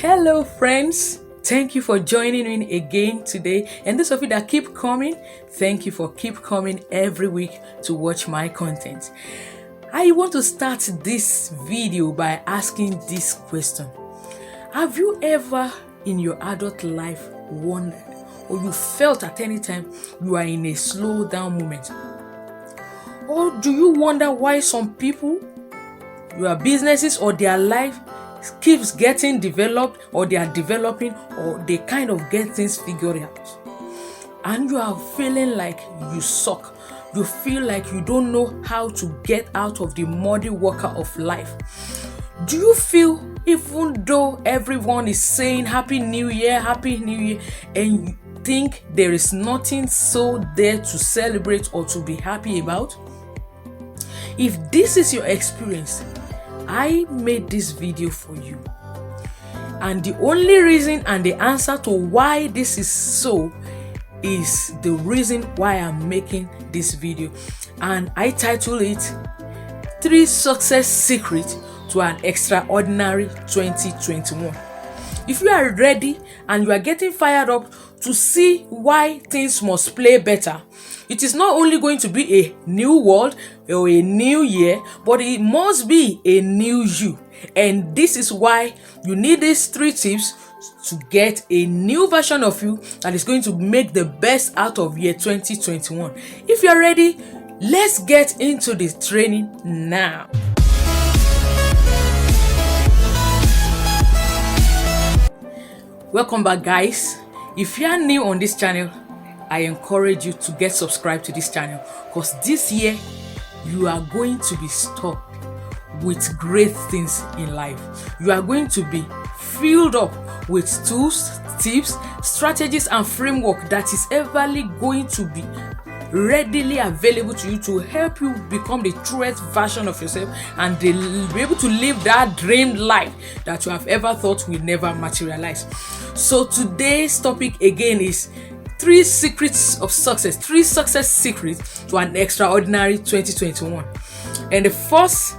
Hello, friends. Thank you for joining me again today. And those of you that keep coming, thank you for keep coming every week to watch my content. I want to start this video by asking this question. Have you ever in your adult life wondered or you felt at any time you are in a slow down moment? Or do you wonder why some people, your businesses or their life keeps getting developed, or they are developing, or they kind of get things figured out, and you are feeling like you suck? You feel like you don't know how to get out of the muddy water of life. Do you feel, even though everyone is saying happy new year, and you think there is nothing so there to celebrate or to be happy about? If this is your experience, I made this video for you, and the only reason and the answer to why this is so is the reason why I'm making this video, and I title it 3 Success Secrets to an Extraordinary 2021. If you are ready and you are getting fired up to see why things must play better, it is not only going to be a new world or a new year, but it must be a new you. And this is why you need these 3 tips to get a new version of you that is going to make the best out of year 2021. If you are ready, let's get into the training now. Welcome back, guys. If you are new on this channel, I encourage you to get subscribed to this channel, because this year you are going to be stuck with great things in life. You are going to be filled up with tools, tips, strategies, and framework that is everly going to be readily available to you to help you become the truest version of yourself and be able to live that dreamed life that you have ever thought will never materialize. So today's topic again is 3 secrets of success, 3 success secrets to an extraordinary 2021. And the first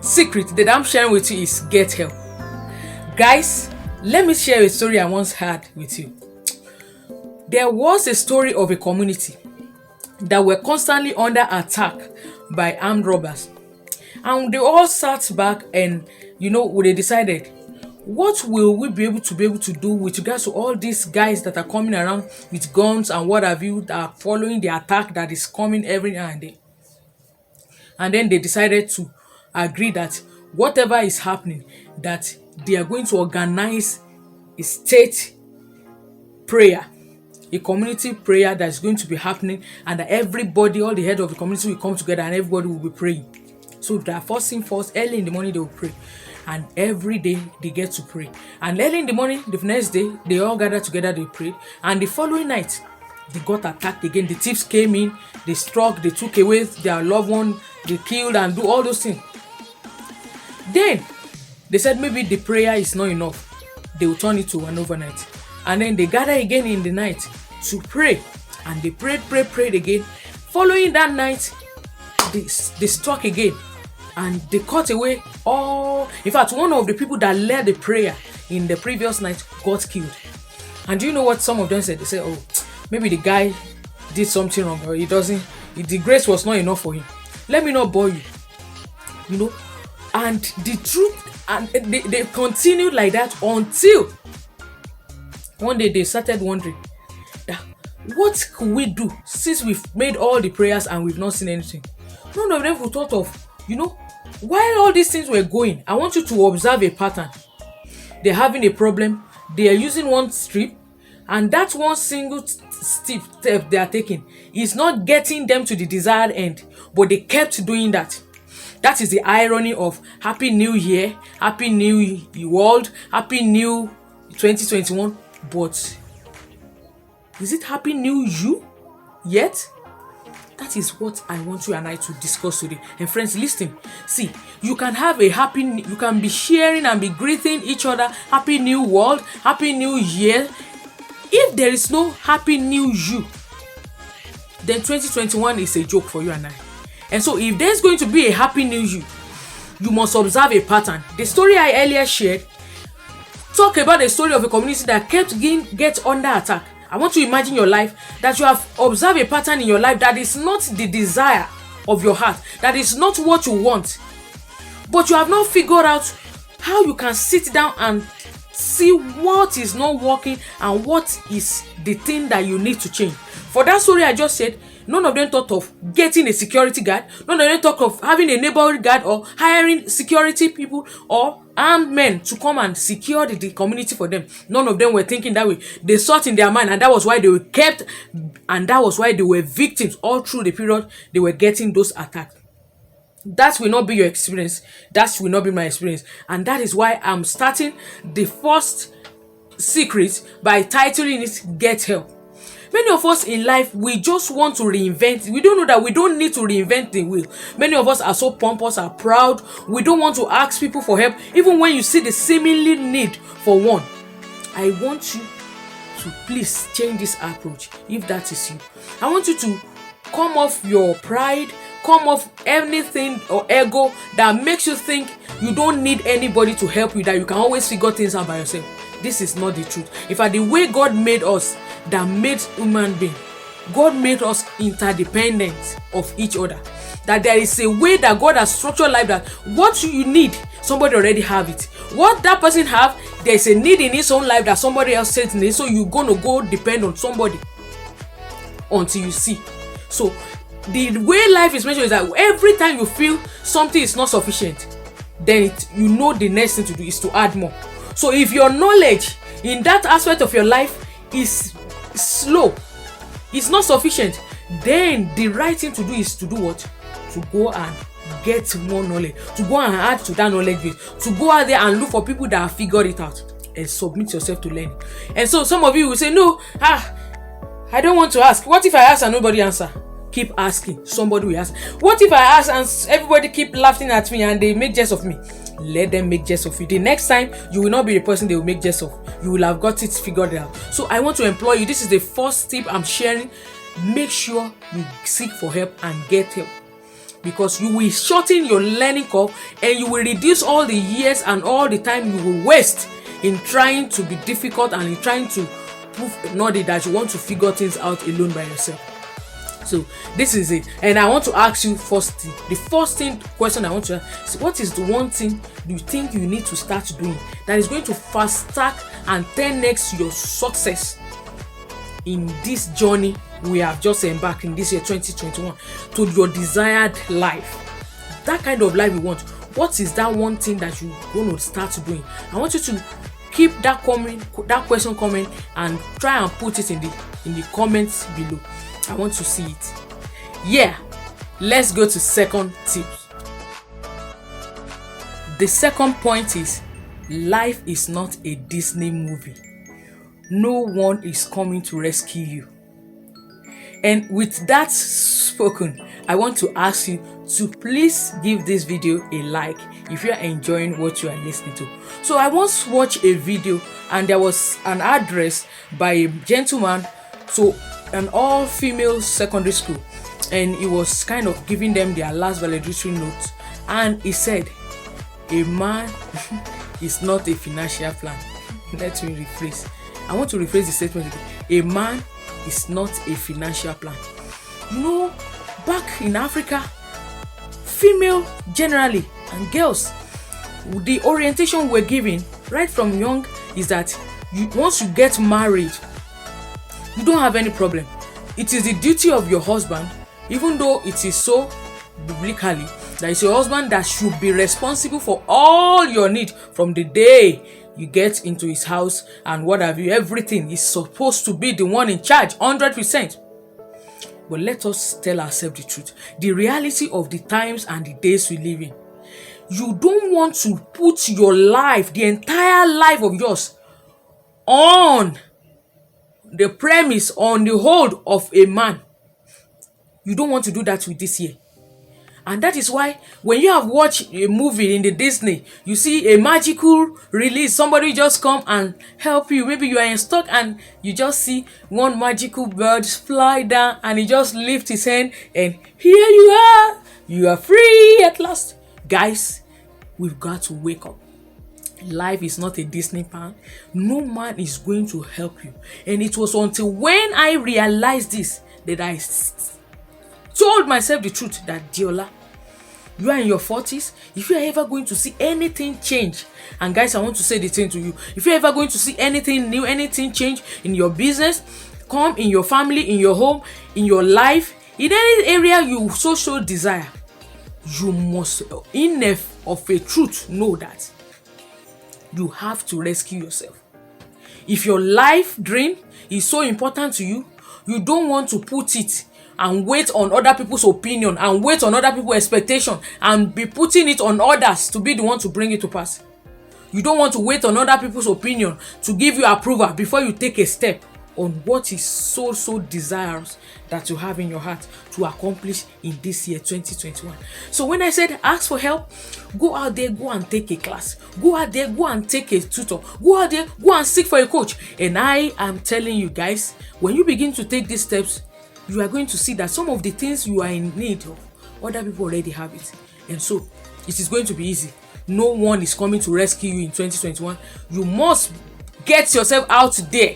secret that I'm sharing with you is get help. Guys, let me share a story I once had with you. There was a story of a community that were constantly under attack by armed robbers. And they all sat back and, they decided, what will we be able to do with regards to all these guys that are coming around with guns and what have you, that are following the attack that is coming every now and then? And then they decided to agree that whatever is happening, that they are going to organize a state prayer, a community prayer that is going to be happening, and that everybody, all the head of the community will come together and everybody will be praying. So that first thing first, early in the morning they will pray. And every day they get to pray. And early in the morning, the next day, they all gathered together, they prayed. And the following night, they got attacked again. The thieves came in, they struck, they took away their loved one, they killed and do all those things. Then, they said maybe the prayer is not enough. They will turn it to an overnight. And then they gather again in the night to pray. And they prayed again. Following that night, they struck again. And they cut away all. In fact, one of the people that led the prayer in the previous night got killed. And do you know what some of them said? They said, oh, maybe the guy did something wrong, or the grace was not enough for him. Let me not bore you. And the truth, and they continued like that until one day they started wondering, what could we do since we've made all the prayers and we've not seen anything? None of them thought of, while all these things were going, I want you to observe a pattern. They're having a problem, they are using one strip, and that one single step they are taking is not getting them to the desired end, but they kept doing that. That is the irony of Happy New Year, Happy New World, Happy New 2021, but is it Happy New You yet? That is what I want you and I to discuss today. And friends, listen. See, you can have you can be sharing and be greeting each other, Happy New World, Happy New Year. If there is no Happy New You, then 2021 is a joke for you and I. And so if there's going to be a Happy New You, you must observe a pattern. The story I earlier shared talk about a story of a community that kept get under attack. I want to imagine your life, that you have observed a pattern in your life that is not the desire of your heart, that is not what you want, but you have not figured out how you can sit down and see what is not working and what is the thing that you need to change. For that story I just said, none of them thought of getting a security guard. None of them thought of having a neighborhood guard or hiring security people or armed men to come and secure the community for them. None of them were thinking that way. They saw it in their mind, and that was why they were kept, and that was why they were victims all through the period they were getting those attacks. That will not be your experience. That will not be my experience. And that is why I'm starting the first secret by titling it Get Help. Many of us in life, we just want to reinvent. We don't know that we don't need to reinvent the wheel. Many of us are so pompous, are proud. We don't want to ask people for help, even when you see the seemingly need for one. I want you to please change this approach if that is you. I want you to come off your pride, come off anything or ego that makes you think you don't need anybody to help you, that you can always figure things out by yourself. This is not the truth. In fact, the way God made us, that made human being, God made us interdependent of each other. That there is a way that God has structured life, that what you need, somebody already have it. What that person have, there is a need in his own life that somebody else says needs. So you're gonna go depend on somebody until you see. So the way life is mentioned is that every time you feel something is not sufficient, then you know the next thing to do is to add more. So if your knowledge in that aspect of your life is slow, it's not sufficient, then the right thing to do is to do what? To go and get more knowledge, to go and add to that knowledge base, to go out there and look for people that have figured it out and submit yourself to learning. And so some of you will say, no, I don't want to ask. What if I ask and nobody answer? Keep asking. Somebody will ask. What if I ask and everybody keep laughing at me and they make jest of me? Let them make jest of you. The next time, you will not be the person they will make jest of. You will have got it figured out. So I want to implore you. This is the first tip I'm sharing. Make sure you seek for help and get help, because you will shorten your learning curve and you will reduce all the years and all the time you will waste in trying to be difficult and in trying to prove not that you want to figure things out alone by yourself. So this is it, and I want to ask you first. The first question I want to ask is, what is the one thing you think you need to start doing that is going to fast track and 10x your success in this journey we have just embarked in this year 2021 to your desired life? That kind of life you want. What is that one thing that you're going to start doing? I want you to keep that question coming, and try and put it in the comments below. I want to see it. Yeah, let's go to second tip. The second point is, life is not a Disney movie. No one is coming to rescue you. And with that spoken, I want to ask you to please give this video a like if you are enjoying what you are listening to. So I once watched a video, and there was an address by a gentleman to an all-female secondary school, and he was kind of giving them their last valedictory notes, and he said, a man is not a financial plan. Let me rephrase. I want to rephrase the statement again. A man is not a financial plan. You know, back in Africa, female generally and girls, the orientation we're given right from young is that once you get married, you don't have any problem. It is the duty of your husband, even though it is so biblically, that it's your husband that should be responsible for all your need from the day you get into his house and what have you. Everything is supposed to be the one in charge, 100%. But let us tell ourselves the truth. The reality of the times and the days we live in. You don't want to put your life, the entire life of yours, on the premise, on the hold of a man. You don't want to do that with this year. And that is why when you have watched a movie in the Disney, you see a magical release, somebody just come and help you. Maybe you are in stock and you just see one magical bird fly down and he just lifts his hand and here you are free at last. Guys, we've got to wake up. Life is not a Disney park. No man is going to help you. And it was until when I realized this that I told myself the truth that, Diola, you are in your 40s. If you are ever going to see anything change, and guys, I want to say the thing to you, if you're ever going to see anything new, anything change in your business, come in your family, in your home, in your life, in any area you so desire, you must, enough of a truth, know that you have to rescue yourself. If your life dream is so important to you, you don't want to put it and wait on other people's opinion and wait on other people's expectation and be putting it on others to be the one to bring it to pass. You don't want to wait on other people's opinion to give you approval before you take a step on what is so desirous that you have in your heart to accomplish in this year 2021. So when I said ask for help, go out there, go and take a class, go out there, go and take a tutor, go out there, go and seek for a coach. And I am telling you guys, when you begin to take these steps, you are going to see that some of the things you are in need of, other people already have it. And so it is going to be easy. No one is coming to rescue you in 2021. You must get yourself out there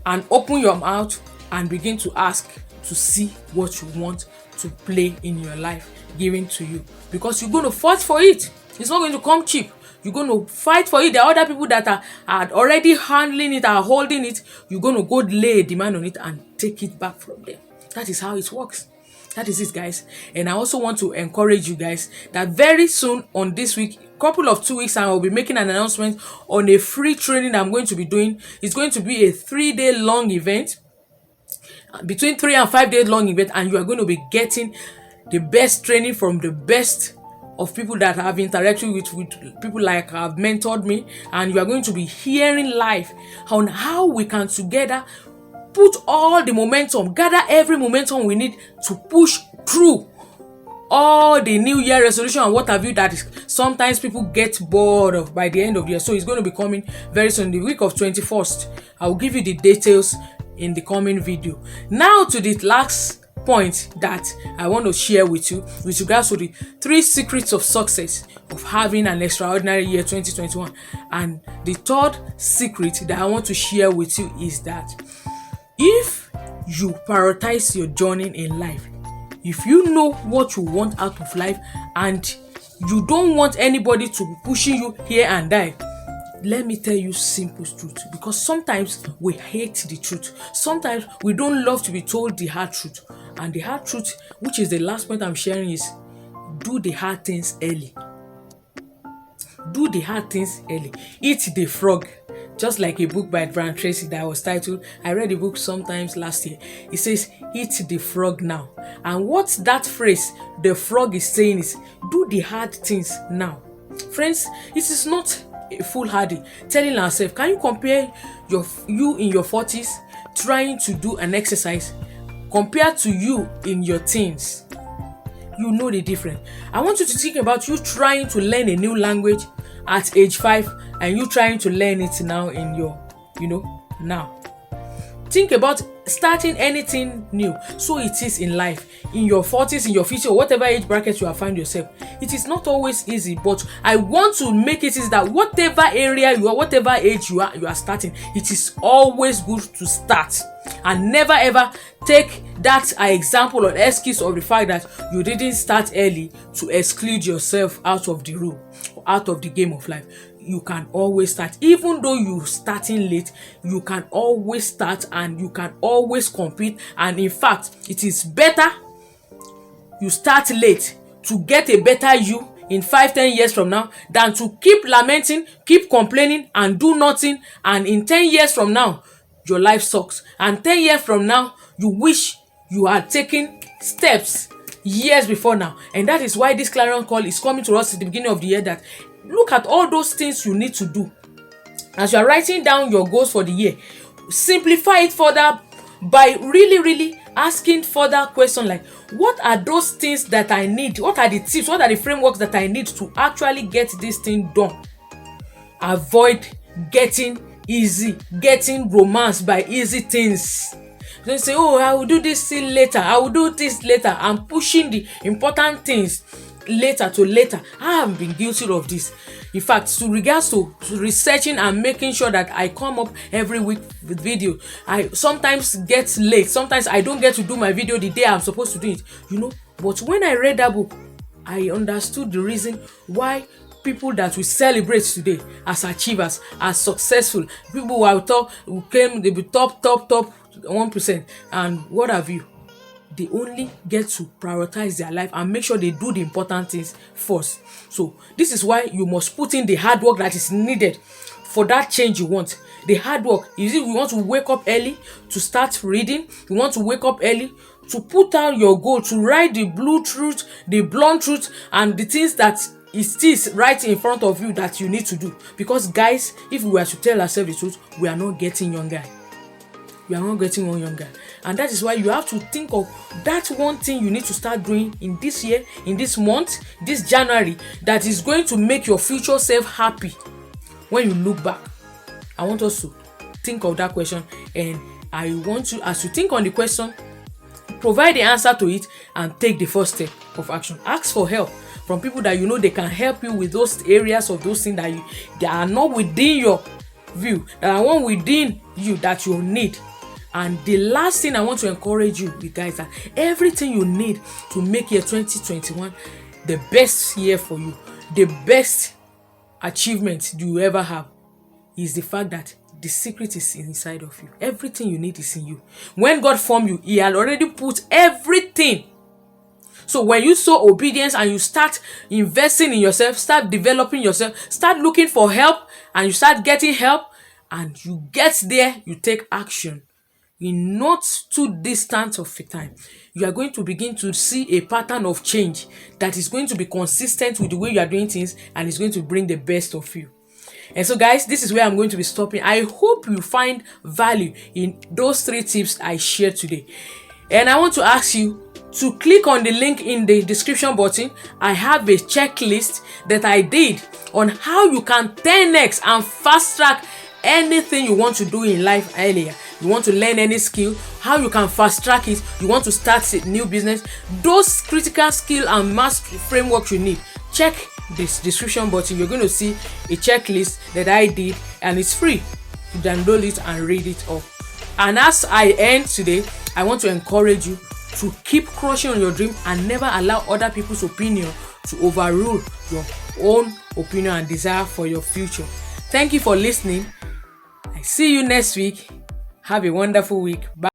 and open your mouth and begin to ask to see what you want to play in your life given to you, because you're going to fight for it. It's not going to come cheap. You're going to fight for it. There are other people that are already handling it, are holding it. You're going to go lay a demand on it and take it back from them. That is how it works. That is it, guys. And I also want to encourage you guys that very soon on this week, couple of 2 weeks, I will be making an announcement on a free training I'm going to be doing. It's going to be a 3-day long event, between 3 and 5 days long event, and you are going to be getting the best training from the best of people that have interacted with people like have mentored me, and you are going to be hearing live on how we can together put all the momentum, gather every momentum we need to push through all the new year resolution and what have you that sometimes people get bored of by the end of the year. So it's going to be coming very soon, the week of 21st. I will give you the details in the coming video. Now to the last point that I want to share with you with regards to the 3 secrets of success of having an extraordinary year 2021. And the third secret that I want to share with you is that if you prioritize your journey in life, if you know what you want out of life and you don't want anybody to be pushing you here and there, let me tell you simple truth, because sometimes we hate the truth. Sometimes we don't love to be told the hard truth. And the hard truth, which is the last point I'm sharing, is do the hard things early. Do the hard things early. Eat the frog. Just like a book by Brian Tracy that was titled, I read the book sometimes last year. It says, eat the frog now. And what that phrase, the frog, is saying is, do the hard things now. Friends, it is not a foolhardy telling ourselves, can you compare you in your 40s trying to do an exercise compared to you in your teens? You know the difference. I want you to think about you trying to learn a new language at age 5 and you trying to learn it now in your, now. Think about starting anything new. So it is in life, in your 40s, in your 50s, or whatever age bracket you have found yourself. It is not always easy, but I want to make it is that whatever area you are, whatever age you are starting, it is always good to start. And never ever take that example or excuse of the fact that you didn't start early to exclude yourself out of the room, out of the game of life. You can always start. Even though you're starting late, you can always start and you can always compete. And in fact, it is better you start late to get a better you in 5-10 years from now than to keep lamenting, keep complaining and do nothing. And in 10 years from now, your life sucks. And 10 years from now, you wish you had taken steps years before now. And that is why this clarion call is coming to us at the beginning of the year, that look at all those things you need to do. As you are writing down your goals for the year, simplify it further by really asking further questions like, what are those things that I need? What are the tips? What are the frameworks that I need to actually get this thing done? Avoid getting romance by easy things. Don't say, oh, I will do this thing later. I will do this later. I'm pushing the important things later to later. I have been guilty of this. In fact, to regards to researching and making sure that I come up every week with video, I sometimes get late. Sometimes I don't get to do my video the day I'm supposed to do it, But when I read that book, I understood the reason why people that we celebrate today as achievers, as successful, people who are top, who claim they be top 1%, and what have you, they only get to prioritize their life and make sure they do the important things first. So this is why you must put in the hard work that is needed for that change you want. The hard work is, if you want to wake up early to start reading, you want to wake up early to put out your goal, to write the blue truth, the blunt truth, and the things that is still right in front of you that you need to do. Because guys, if we were to tell ourselves the truth, we are not getting younger. We are not getting one younger. And that is why you have to think of that one thing you need to start doing in this year, in this month, this January, that is going to make your future self happy when you look back. I want us to think of that question, and I want you, as you think on the question, provide the answer to it and take the first step of action. Ask for help from people that they can help you with those areas of those things that are not within your view, that are one within you that you need. And the last thing I want to encourage you guys, that everything you need to make year 2021 the best year for you, the best achievement you ever have, is the fact that the secret is inside of you. Everything you need is in you. When God formed you, He had already put everything. So when you show obedience and you start investing in yourself, start developing yourself, start looking for help, and you start getting help, and you get there, you take action. In not too distant of a time, you are going to begin to see a pattern of change that is going to be consistent with the way you are doing things, and is going to bring the best of you. And so guys, this is where I'm going to be stopping. I hope you find value in those 3 tips I shared today. And I want to ask you to click on the link in the description button. I have a checklist that I did on how you can 10x and fast track anything you want to do in life earlier. You want to learn any skill, how you can fast track it. You want to start a new business. Those critical skill and mastery framework you need, check this description button. You're going to see a checklist that I did, and it's free. You download it and read it up. And as I end today, I want to encourage you to keep crushing on your dream and never allow other people's opinion to overrule your own opinion and desire for your future. Thank you for listening. I see you next week. Have a wonderful week. Bye.